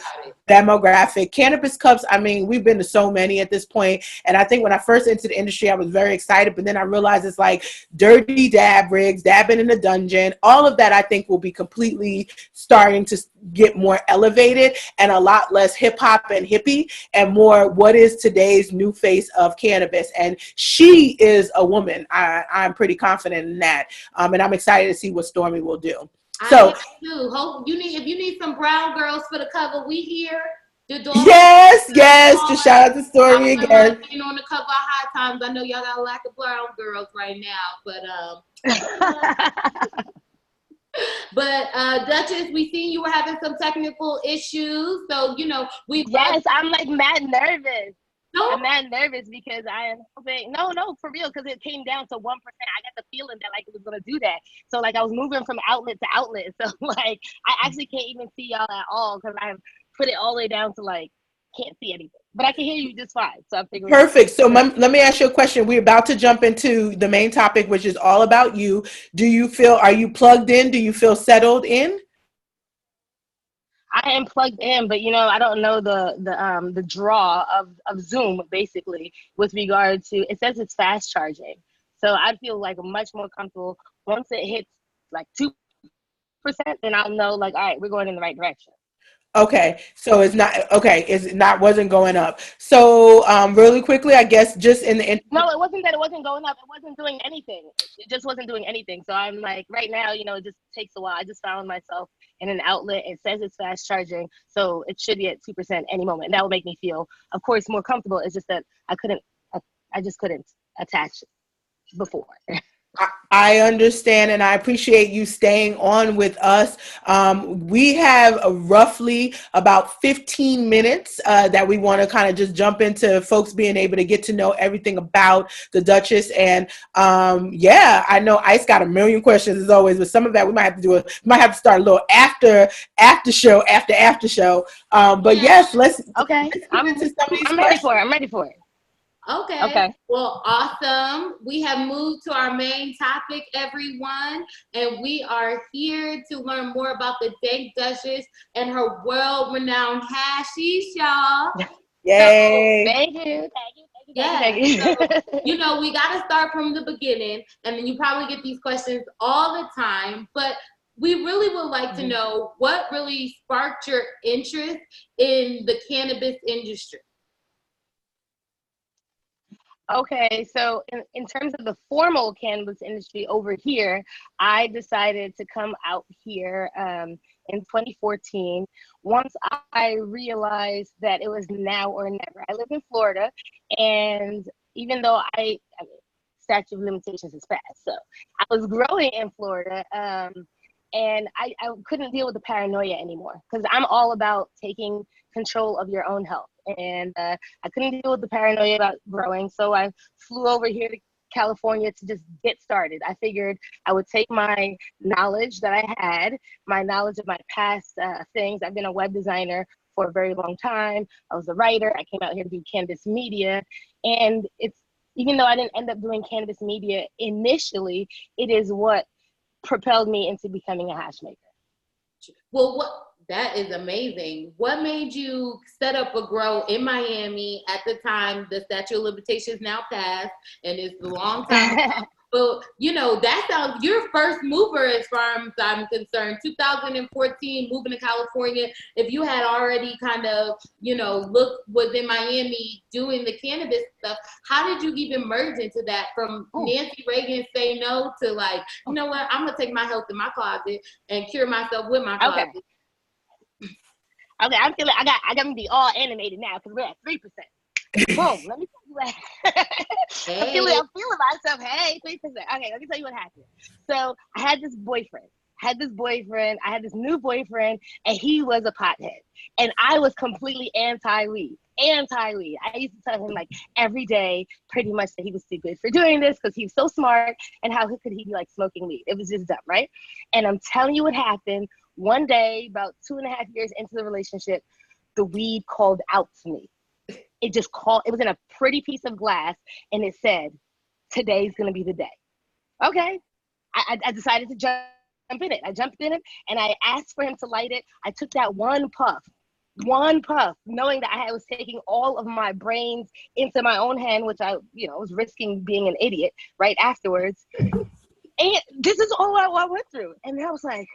demographic. Cannabis cups, I mean, we've been to so many at this point, and I think when I first entered the industry I was very excited, but then I realized it's like dirty dab rigs, dabbing in the dungeon. All of that I think will be completely starting to get more elevated and a lot less hip-hop and hippie and more what is today's new face of cannabis. And she is a woman. I'm pretty confident in that, and I'm excited to see what Stormy will do. So, hope if you need some brown girls for the cover, we here. Yes. Just shout out to Stormy again. Being on the cover of High Times, I know y'all got a lack of brown girls right now, but Duchess, we seen you were having some technical issues, so Yes, I'm like mad nervous. No? I'm mad nervous because I am hoping, no, for real, because it came down to 1%. I got the feeling that like it was gonna do that. So like I was moving from outlet to outlet. So like I actually can't even see y'all at all because I've put it all the way down to like can't see anything. But I can hear you just fine. So I'm figuring. Perfect. So let me ask you a question. We're about to jump into the main topic, which is all about you. Are you plugged in? Do you feel settled in? I am plugged in, but I don't know the draw of Zoom basically with regard to, it says it's fast charging. So I feel like much more comfortable once it hits like 2%, then I'll know like, all right, we're going in the right direction. Okay, so wasn't going up. So really quickly, I guess just in the no, it wasn't that it wasn't going up. It wasn't doing anything. It just wasn't doing anything. So I'm like, right now, it just takes a while. I just found myself in an outlet. It says it's fast charging, so it should be at 2% any moment. That will make me feel, of course, more comfortable. It's just that I just couldn't attach before. I understand, and I appreciate you staying on with us. We have roughly about 15 minutes that we want to kind of just jump into folks being able to get to know everything about the Duchess. And I know Ice got a million questions as always, but some of that we might have to start a little after show. But yes, let's I'm ready for it. Okay. Well, awesome. We have moved to our main topic, everyone, and we are here to learn more about the Dank Duchess and her world-renowned hashies, y'all. Yay! So, thank you. Yeah. So, we got to start from the beginning, and then you probably get these questions all the time, but we really would like to know what really sparked your interest in the cannabis industry. Okay, so in terms of the formal cannabis industry over here, I decided to come out here in 2014 once I realized that it was now or never. I live in Florida, and even though statute of limitations is passed, so I was growing in Florida. And I couldn't deal with the paranoia anymore, because I'm all about taking control of your own health. And I couldn't deal with the paranoia about growing. So I flew over here to California to just get started. I figured I would take my knowledge that I had, my knowledge of my past things. I've been a web designer for a very long time. I was a writer. I came out here to do cannabis media. And it's, even though I didn't end up doing cannabis media initially, it is what propelled me into becoming a hashmaker. Well, that is amazing. What made you set up a grow in Miami at the time the statute of limitations now passed, and it's a long time ago? But, you know, that sounds, you're first mover as far as I'm concerned. 2014, moving to California, if you had already kind of, you know, was in Miami doing the cannabis stuff, how did you even merge into that from Nancy Reagan say no to like, you know what, I'm going to take my health in my closet and cure myself with my closet? Okay, I'm feeling, I got to be all animated now because we're at 3%. Boom, let me tell you what. I'm feeling myself. Hey, 3%. Okay, let me tell you what happened. So I had this boyfriend. I had this new boyfriend, and he was a pothead. And I was completely anti-weed. I used to tell him like every day pretty much that he was stupid for doing this because he was so smart, and how could he be like smoking weed? It was just dumb, right? And I'm telling you what happened. One day, about 2.5 years into the relationship, the weed called out to me. It just called, it was in a pretty piece of glass, and it said, today's gonna be the day. Okay, I decided to jump in it. I jumped in it, and I asked for him to light it. I took that one puff, knowing that I was taking all of my brains into my own hand, which I, was risking being an idiot right afterwards. And this is all I went through. And I was like,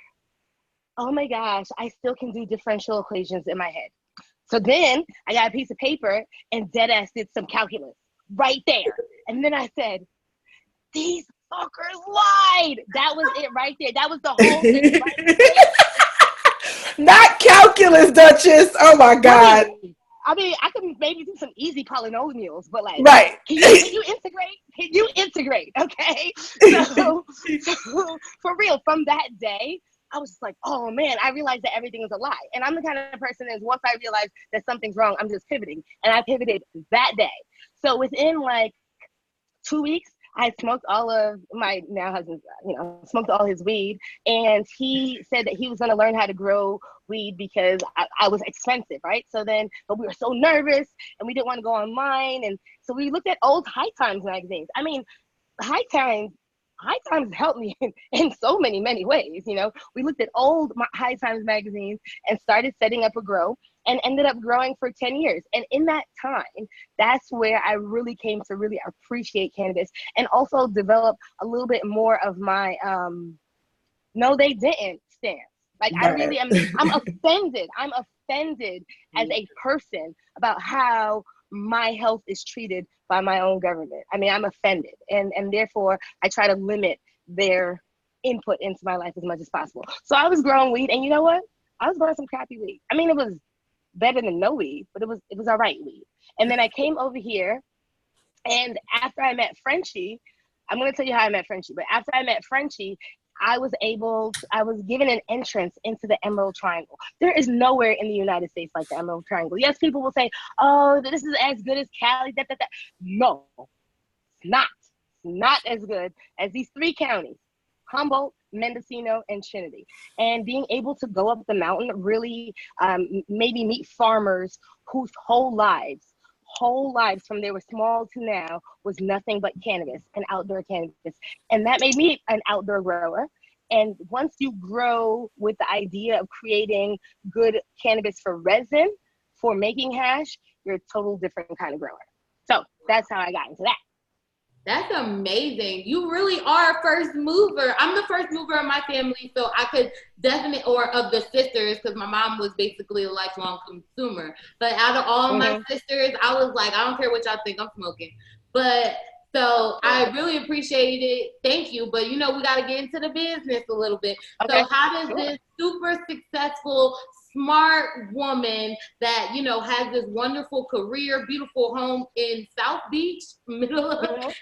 oh my gosh, I still can do differential equations in my head. So then I got a piece of paper and deadass did some calculus right there. And then I said, these fuckers lied. That was it right there. That was the whole thing right there. Not calculus, Duchess. Oh my God. I mean, I could maybe do some easy polynomials, but like, right. Can you integrate? Can you integrate? Okay. So for real, from that day, I was just like, oh man, I realized that everything is a lie. And I'm the kind of person that once I realize that something's wrong, I'm just pivoting. And I pivoted that day. So within like 2 weeks, I smoked all of my now husband's, smoked all his weed. And he said that he was going to learn how to grow weed because I was expensive, right? So then, but we were so nervous and we didn't want to go online. And so we looked at old High Times magazines. I mean, High Times helped me in so many ways. We looked at old High Times magazines and started setting up a grow and ended up growing for 10 years. And in that time, that's where I really came to really appreciate cannabis and also develop a little bit more of my, no, they didn't stance. Like, right. I really am, I'm offended. I'm offended as a person about how my health is treated by my own government. I mean, I'm offended. And therefore, I try to limit their input into my life as much as possible. So I was growing weed, and you know what? I was growing some crappy weed. I mean, it was better than no weed, but it was all right weed. And then I came over here, and after I met Frenchie, I'm going to tell you how I met Frenchie, but after I met Frenchie, I was given an entrance into the Emerald Triangle. There is nowhere in the United States like the Emerald Triangle. Yes, people will say, oh, this is as good as Cali, that. No, it's not. It's not as good as these 3 counties, Humboldt, Mendocino, and Trinity. And being able to go up the mountain, really maybe meet farmers whose whole lives from they were small to now was nothing but cannabis and outdoor cannabis. And that made me an outdoor grower. And once you grow with the idea of creating good cannabis for resin, for making hash, you're a total different kind of grower. So that's how I got into that. That's amazing. You really are a first mover. I'm the first mover of my family, so I could definitely, or of the sisters, because my mom was basically a lifelong consumer. But out of all my sisters, I was like, I don't care what y'all think, I'm smoking. But so I really appreciate it. Thank you. But we got to get into the business a little bit. Okay. So how does this super successful, smart woman that, has this wonderful career, beautiful home in South Beach, middle of,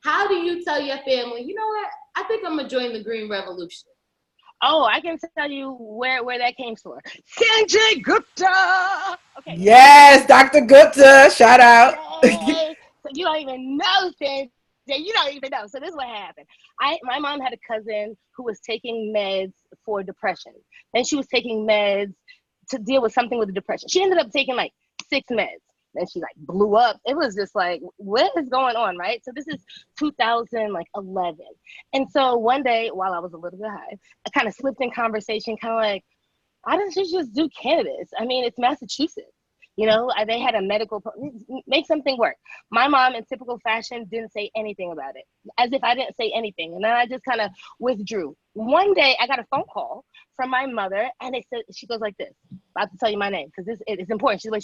how do you tell your family, you know what, I think I'm going to join the Green Revolution? Oh, I can tell you where that came from. Sanjay Gupta. Okay. Yes, Dr. Gupta. Shout out. Yay. So you don't even know, Sanjay. You don't even know. So this is what happened. My mom had a cousin who was taking meds for depression. Then she was taking meds to deal with something with the depression. She ended up taking like 6 meds. Then she like blew up. It was just like, what is going on, right? So this is 2011. And so one day while I was a little bit high, I kind of slipped in conversation, kind of like, why don't you just do cannabis? I mean, it's Massachusetts. You know, they had a medical, make something work. My mom, in typical fashion, didn't say anything about it, as if I didn't say anything. And then I just kind of withdrew. One day, I got a phone call from my mother, and it said, she goes like this, about to tell you my name, because it's important. She's like,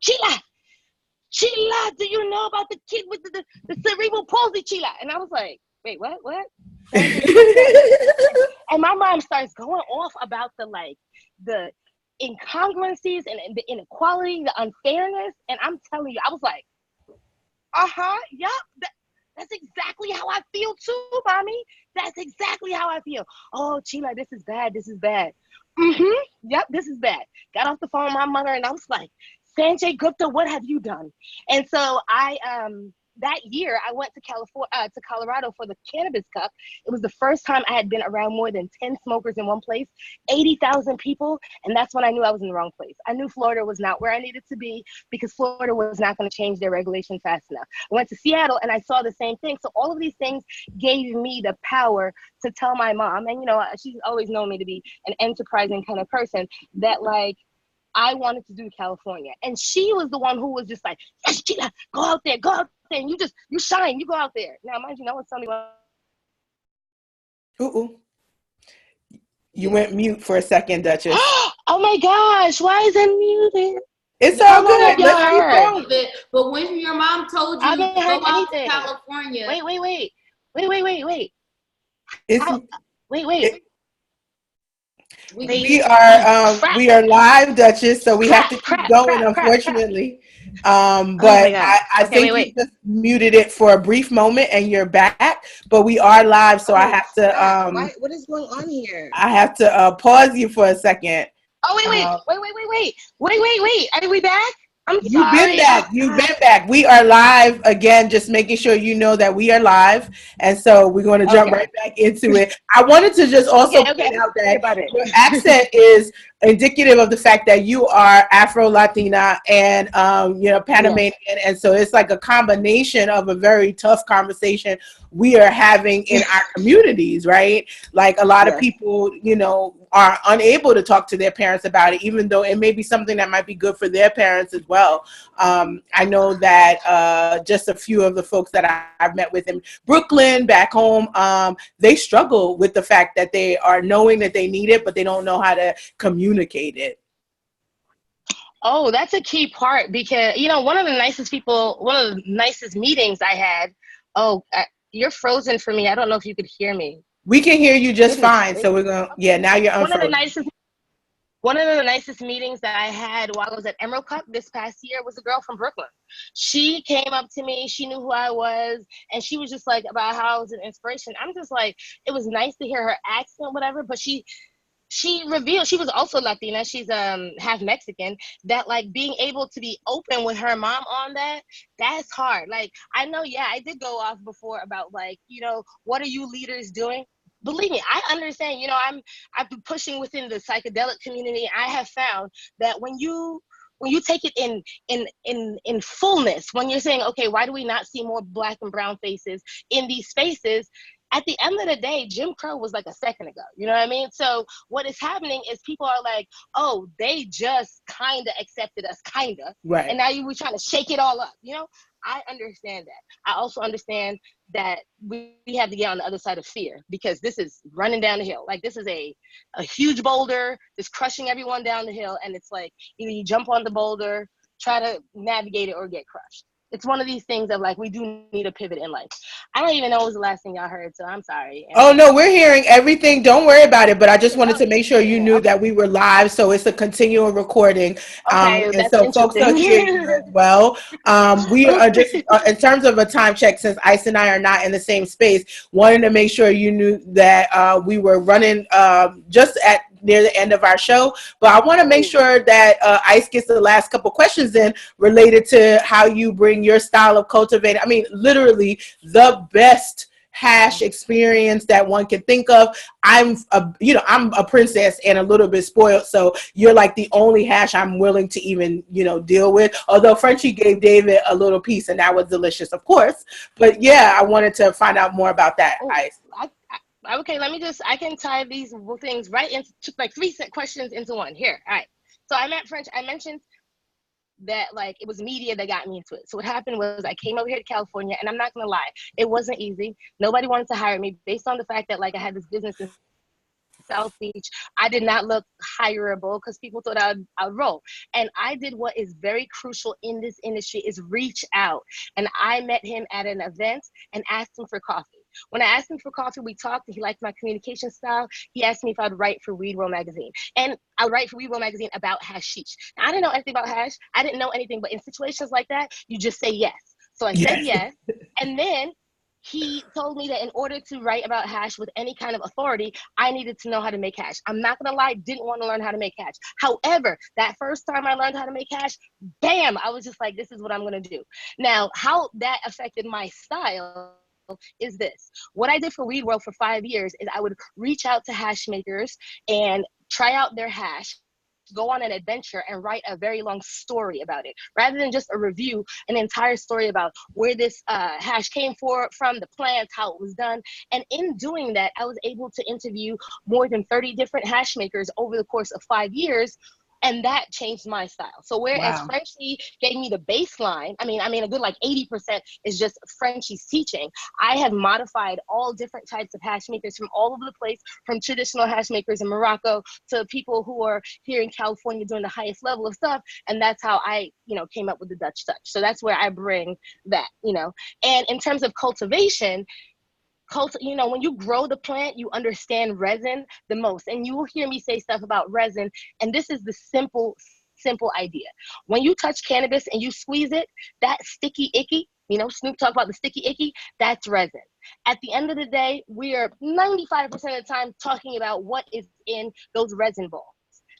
Sheila, Sheila, do you know about the kid with the cerebral palsy, Sheila? And I was like, wait, what? And my mom starts going off about the incongruencies and the inequality, the unfairness. And I'm telling you, I was like, yep, that's exactly how I feel too, mommy. That's exactly how I feel. Oh, Sheila, this is bad. Yep, this is bad. Got off the phone with my mother, and I was like, Sanjay Gupta, what have you done? And so that year I went to Colorado for the Cannabis Cup. It was the first time I had been around more than 10 smokers in one place, 80,000 people. And that's when I knew I was in the wrong place. I knew Florida was not where I needed to be because Florida was not going to change their regulation fast enough. I went to Seattle and I saw the same thing. So all of these things gave me the power to tell my mom, and she's always known me to be an enterprising kind of person, that like, I wanted to do California. And she was the one who was just like, yes, Sheila, go out there, and you shine, you go out there. Now, mind you, no one's telling me what. Ooh. You went mute for a second, Duchess. Oh my gosh, why is it muted? It's all good. Let's keep going. But when your mom told you to go out to California. Wait. Wait. We are live, Duchess, so we have to keep going, unfortunately. But I think you just muted it for a brief moment and you're back. But we are live, so I have to what is going on here? I have to pause you for a second. Oh wait. Are we back? You've been back. We are live again, just making sure you know that we are live. And so we're going to jump right back into it. I wanted to just also point out that your accent is indicative of the fact that you are Afro-Latina and, Panamanian. Yes. And so it's like a combination of a very tough conversation we are having in our communities, right? Like a lot of people, are unable to talk to their parents about it, even though it may be something that might be good for their parents as well. I know that just a few of the folks that I've met with in Brooklyn, back home, they struggle with the fact that they are knowing that they need it, but they don't know how to communicate it. Oh, that's a key part because, one of the nicest meetings I had, you're frozen for me. I don't know if you could hear me. We can hear you just fine. So we're going to, now you're unfrozen. One of the nicest meetings that I had while I was at Emerald Cup this past year was a girl from Brooklyn. She came up to me, she knew who I was, and she was just like about how I was an inspiration. I'm just like, it was nice to hear her accent, whatever, but she revealed she was also Latina. She's half Mexican. That like being able to be open with her mom on that's hard. Like I know, I did go off before about like, what are you leaders doing? Believe me, I understand. I've been pushing within the psychedelic community. I have found that when you take it in fullness, when you're saying, okay, why do we not see more Black and brown faces in these spaces? At the end of the day, Jim Crow was like a second ago. You know what I mean? So what is happening is people are like, oh, they just kind of accepted us, kind of. Right. And now we're trying to shake it all up. I understand that. I also understand that we have to get on the other side of fear because this is running down the hill. Like this is a huge boulder that's crushing everyone down the hill. And it's like, either you jump on the boulder, try to navigate it, or get crushed. it's one of these things of like, we do need a pivot in life. I don't even know what was the last thing y'all heard, so I'm sorry. Oh, no, we're hearing everything. Don't worry about it. But I just wanted to make sure you knew Okay. that we were live. So it's a continual recording. Okay, And that's so folks are hearing interesting. you as well. We are just, in terms of a time check, since Ice and I are not in the same space, wanted to make sure you knew that we were running just at near the end of our show. But I want to make sure that Ice gets the last couple questions in related to how you bring your style of cultivating. I mean, literally the best hash experience that one can think of. I'm a princess and a little bit spoiled, so you're like the only hash I'm willing to even deal with, although Frenchie gave David a little piece and that was delicious, of course. But yeah, I wanted to find out more about that. Ice. Okay, I can tie these things right into like three questions into one. Here, all right. So I mentioned that like it was media that got me into it. So what happened was I came over here to California, and I'm not gonna lie, it wasn't easy. Nobody wanted to hire me based on the fact that like I had this business in South Beach. I did not look hireable because people thought I'd roll. And I did what is very crucial in this industry is reach out. And I met him at an event and asked him for coffee. When I asked him for coffee, we talked. He liked my communication style. He asked me if I'd write for Weed World magazine. And I would write for Weed World magazine about hashish. Now, I didn't know anything about hash. I didn't know anything. But in situations like that, you just say yes. So I said yes. And then he told me that in order to write about hash with any kind of authority, I needed to know how to make hash. I'm not gonna lie, didn't want to learn how to make hash. However, that first time I learned how to make hash, bam, I was just like, this is what I'm gonna do. Now, how that affected my style is this. What I did for Weed World for 5 years is I would reach out to hash makers and try out their hash, go on an adventure and write a very long story about it rather than just a review, an entire story about where this hash came from, the plants, how it was done. And in doing that, I was able to interview more than 30 different hash makers over the course of 5 years. And that changed my style. So whereas Frenchie gave me the baseline, I mean, a good like 80% is just Frenchie's teaching. I have modified all different types of hash makers from all over the place, from traditional hash makers in Morocco to people who are here in California doing the highest level of stuff. And that's how I, came up with the Dutch touch. So that's where I bring that, And in terms of cultivation, when you grow the plant, you understand resin the most. And you will hear me say stuff about resin. And this is the simple idea. When you touch cannabis and you squeeze it, that sticky icky, Snoop talked about the sticky icky, that's resin. At the end of the day, we are 95% of the time talking about what is in those resin balls.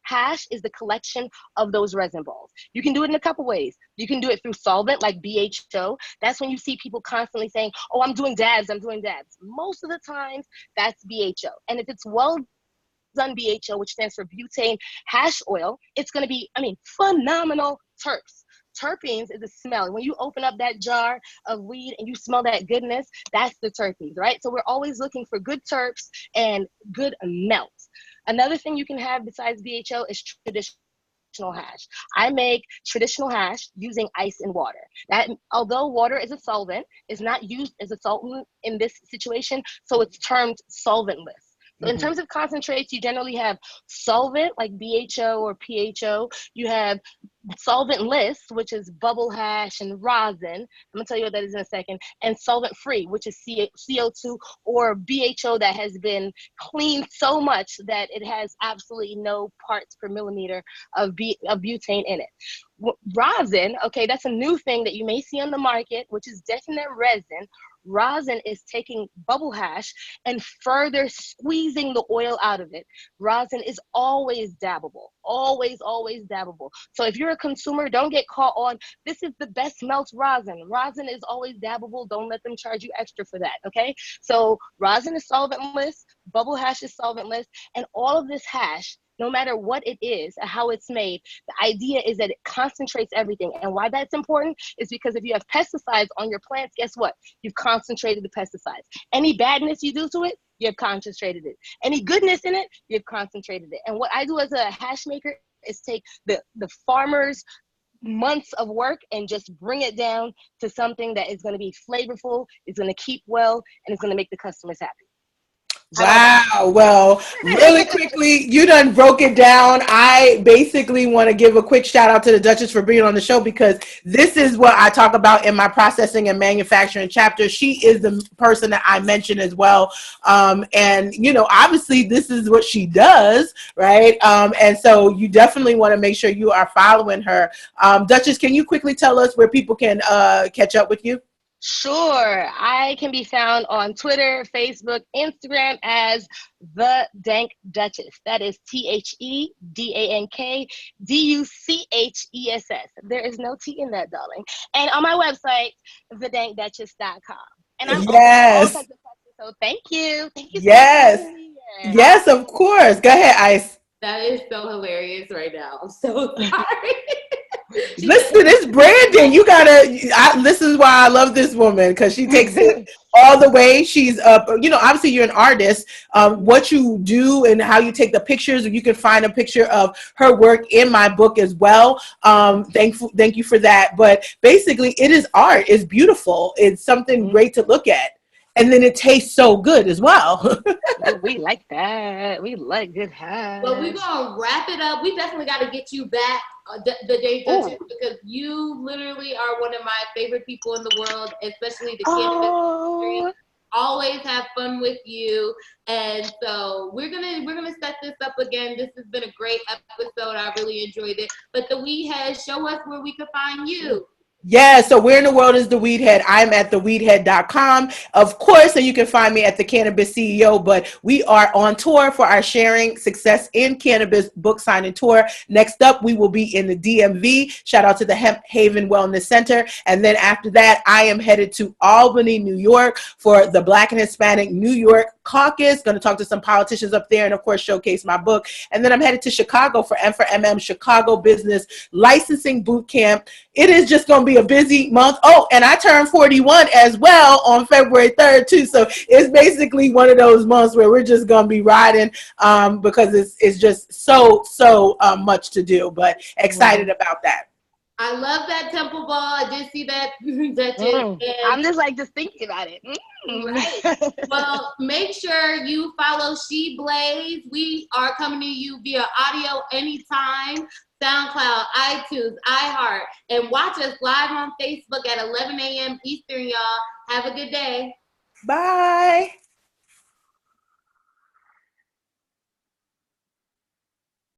Hash is the collection of those resin balls. You can do it in a couple ways. You can do it through solvent like BHO. That's when you see people constantly saying, oh, I'm doing dabs. Most of the times, that's BHO. And if it's well done BHO, which stands for butane hash oil, it's going to be, phenomenal terps. Terpenes is a smell. When you open up that jar of weed and you smell that goodness, that's the terpenes, right? So we're always looking for good terps and good melts. Another thing you can have besides BHO is traditional hash. I make traditional hash using ice and water. That, although water is a solvent, is not used as a solvent in this situation, so it's termed solventless. So in terms of concentrates, you generally have solvent like BHO or PHO. You have solventless, which is bubble hash and rosin. I'm gonna tell you what that is in a second. And solvent-free, which is CO2 or BHO that has been cleaned so much that it has absolutely no parts per millimeter of butane in it. Rosin, okay, that's a new thing that you may see on the market, which is definite resin. Rosin is taking bubble hash and further squeezing the oil out of it. Rosin is always dabbable, always dabbable. So if you're a consumer, don't get caught on, this is the best melt rosin. Rosin is always dabbable. Don't let them charge you extra for that, okay? So rosin is solventless, bubble hash is solventless, and all of this hash, no matter what it is, how it's made, the idea is that it concentrates everything. And why that's important is because if you have pesticides on your plants, guess what? You've concentrated the pesticides. Any badness you do to it, you've concentrated it. Any goodness in it, you've concentrated it. And what I do as a hash maker is take the farmer's months of work and just bring it down to something that is going to be flavorful, is going to keep well, and it's going to make the customers happy. Wow. Well, really quickly, you done broke it down. I basically want to give a quick shout out to the Duchess for being on the show, because this is what I talk about in my processing and manufacturing chapter. She is the person that I mentioned as well. And, you know, obviously this is what she does, right? And so you definitely want to make sure you are following her. Duchess, can you quickly tell us where people can catch up with you? Sure. I can be found on Twitter, Facebook, Instagram as the Dank Duchess. That is TheDankDuchess. There is no T in that, darling. And on my website, thedankduchess.com. And I'm open to all Yes. kinds of questions. So thank you. Thank you so much for Yes. having me here. Yes, of course. Go ahead, Ice. That is so hilarious right now. I'm so sorry. Listen, it's Brandon. You gotta. This is why I love this woman, because she takes it all the way. She's you know, obviously you're an artist. What you do and how you take the pictures, you can find a picture of her work in my book as well. Thank you for that. But basically, it is art. It's beautiful. It's something great to look at, and then it tastes so good as well. Oh, we like that. We like good hash. Well, we're going to wrap it up. We definitely got to get you back, the Dank Duchess, because you literally are one of my favorite people in the world, especially the cannabis industry. Always have fun with you. And so we're gonna set this up again. This has been a great episode. I really enjoyed it. But the WeedHead, show us where we can find you. Yeah, so where in the world is the WeedHead? I'm at theweedhead.com, of course, and you can find me at the Cannabis CEO, but we are on tour for our Sharing Success in Cannabis book signing tour. Next up, we will be in the DMV. Shout out to the Hemp Haven Wellness Center. And then after that, I am headed to Albany, New York for the Black and Hispanic New York Caucus. Going to talk to some politicians up there and, of course, showcase my book. And then I'm headed to Chicago for M4MM Chicago Business Licensing Boot Camp. It is just going to be a busy month. Oh, and I turned 41 as well on February 3rd too. So it's basically one of those months where we're just going to be riding because it's just so much to do, but excited about that. I love that temple ball. I did see that. I'm just thinking about it. Right. Well, make sure you follow She Blaze. We are coming to you via audio anytime. SoundCloud, iTunes, iHeart, and watch us live on Facebook at 11 a.m. Eastern, y'all. Have a good day. Bye.